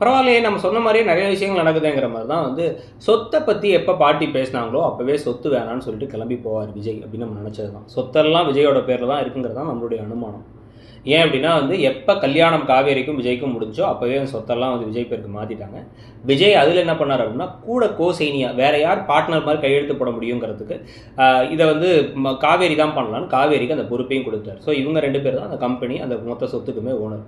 பரவாயில்லையே நம்ம சொன்ன மாதிரியே நிறைய விஷயங்கள் நடக்குதுங்கிற மாதிரி தான் வந்து சொத்தை பற்றி எப்போ பாட்டி பேசினாங்களோ அப்போவே சொத்து வேணான்னு சொல்லிட்டு கிளம்பி போவார் விஜய் அப்படின்னு நம்ம நினச்சது தான். சொத்தெல்லாம் விஜயோட பேரில் தான் இருக்குங்கிறது தான் நம்மளுடைய அனுமானம். ஏன் அப்படின்னா வந்து எப்போ கல்யாணம் காவேரிக்கும் விஜய்க்கும் முடிஞ்சோ அப்போவே அந்த சொத்தெல்லாம் வந்து விஜய் பேருக்கு மாற்றிட்டாங்க. விஜய் அதில் என்ன பண்ணார் அப்படின்னா கூட கோசைனியா வேறு யார் பார்ட்னர் மாதிரி கையெழுத்து போட முடியுங்கிறதுக்கு இதை வந்து காவேரி தான் பண்ணலான்னு காவேரிக்கு அந்த பொறுப்பையும் கொடுத்தார். ஸோ இவங்க 2 பேர் தான் அந்த கம்பெனி அந்த மொத்த சொத்துக்குமே ஓனர்.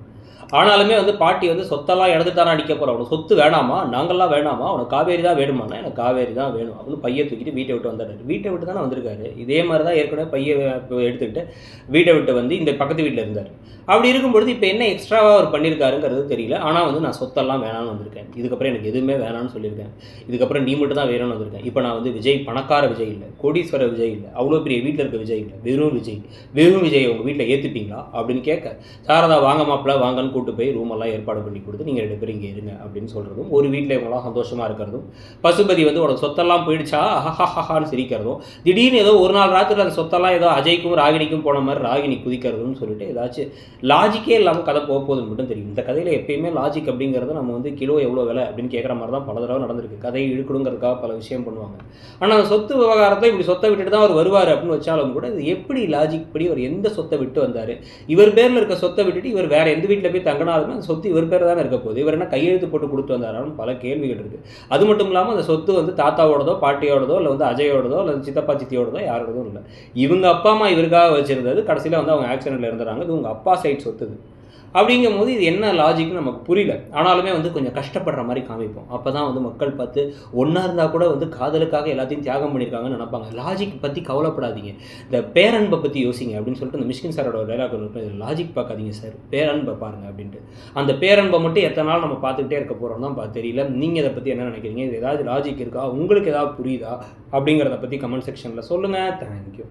ஆனாலுமே வந்து பாட்டி வந்து சொத்தெல்லாம் எடுத்துட்டானா அடிக்க போகிறோம், அவனுக்கு சொத்து வேணாமா, நாங்கள்லாம் வேணாமா, அவனுக்கு காவேரி தான் வேணுமானா எனக்கு காவேரி தான் வேணும் அப்படின்னு பையை தூக்கிட்டு வீட்டை விட்டு வந்துடுறாரு. வீட்டை விட்டு தானே வந்திருக்காரு. இதே மாதிரி தான் ஏற்கனவே பையை எடுத்துக்கிட்டு வீட்டை விட்டு வந்து இந்த பக்கத்து வீட்டில் இருந்தார். அப்படி இருக்கும்பொழுது இப்போ என்ன எக்ஸ்ட்ராவாக அவர் பண்ணியிருக்காருங்கிறது தெரியல. ஆனால் வந்து நான் சொத்தெல்லாம் வேணான்னு வந்திருக்கேன், இதுக்கப்புறம் எனக்கு எதுவுமே வேணான்னு சொல்லியிருக்கேன், இதுக்கப்புறம் நீ மட்டும் தான் வேணும்னு வந்திருக்கேன். இப்போ நான் வந்து விஜய் பணக்கார விஜய் இல்லை, கோடீஸ்வர விஜய் இல்லை, அவ்வளோ பெரிய வீட்டில் இருக்க விஜய் இல்லை, வெறும் விஜய் உங்கள் வீட்டில் ஏற்றுப்பீங்களா அப்படின்னு கேட்க சாரதா வாங்க மாப்பிள்ள வாங்கன்னு கூட்டு போய் ரூமெல்லாம் ஏற்பாடு பண்ணி கொடுத்து நீங்கள் 2 பேரும் இங்கே இருங்க அப்படின்னு சொல்கிறதும், ஒரு வீட்டில் இவங்களாம் சந்தோஷமாக இருக்கிறதும், பசுபதி வந்து உனக்கு சொத்தெல்லாம் போயிடுச்சா ஹஹான்னு சிரிக்கிறதும், திடீர்னு ஏதோ ஒரு நாள் ராத்திரி அந்த சொத்தெல்லாம் ஏதோ அஜய்க்கும் ராகினிக்கும் போன மாதிரி ராகினி குதிக்கிறதுன்னு சொல்லிட்டு ஏதாச்சும் லாஜிக்கே இல்லாமல் கதை போகுதுன்னு மட்டும் தெரியும். இந்த கதையில் எப்பயுமே லாஜிக் அப்படிங்கிறத நம்ம வந்து கிலோ எவ்வளோ விலை அப்படின்னு கேட்குற மாதிரி தான் பல தடவை நடந்திருக்கு. கதையை இழுக்கணுங்கிறதுக்காக பல விஷயம் பண்ணுவாங்க. ஆனால் அந்த சொத்து விவகாரத்தை இப்படி சொத்தை விட்டுட்டு தான் அவர் வருவார் அப்படின்னு வச்சாலும் கூட இது எப்படி லாஜிக் படி அவர் எந்த சொத்தை விட்டு வந்தார், இவர் பேரில் இருக்க சொத்தை விட்டுட்டு இவர் வேறு எந்த வீட்டில் போய் தங்கினாலுமே அந்த சொத்து இவர் பேர் தானே இருக்க போகுது, இவர் என்ன கையெழுத்து போட்டு கொடுத்து வந்தாரான்னு பல கேள்விகள் இருக்குது. அது மட்டும் இல்லாமல் அந்த சொத்து வந்து தாத்தாவோடதோ பாட்டியோடதோ இல்லை வந்து அஜயோடதோ இல்லை சித்தப்பா சித்தியோடதோ யாரோடதோ இல்லை, இவங்க அப்பா அம்மா இவருக்காக வச்சிருந்தது, கடைசியில் வந்து அவங்க ஆக்சிடென்ட்டில் இருந்துறாங்க, இது உங்கள் அப்பா சைட் சொத்துது. அப்படிங்கும் போது இது என்ன லாஜிக்னு நமக்கு புரியல. ஆனாலுமே வந்து கொஞ்சம் கஷ்டப்படுற மாதிரி காமிப்போம். அப்போ தான் வந்து மக்கள் பார்த்து ஒன்றா இருந்தால் கூட வந்து காதலுக்காக எல்லாத்தையும் தியாகம் பண்ணியிருக்காங்கன்னு நினைப்பாங்க. லாஜிக் பற்றி கவலைப்படாதீங்க, இந்த பேரன்பை பற்றி யோசிங்க அப்படின்னு சொல்லிட்டு இந்த மிஷ்கின் சாரோட டைலாக் இருக்கும், இது லாஜிக் பார்க்காதீங்க சார், பேரன்பை பாருங்கள் அப்படின்ட்டு. அந்த பேரன்பை மட்டும் எத்தனை நாள் நம்ம பார்த்துக்கிட்டே இருக்க போகிறோம் தான் தெரியல. நீங்கள் இதை பற்றி என்ன நினைக்கிறீங்க, இது ஏதாவது லாஜிக் இருக்கா, உங்களுக்கு ஏதாவது புரியுதா அப்படிங்கிறத பற்றி கமெண்ட் செக்ஷனில் சொல்லுங்கள். தேங்க்யூ.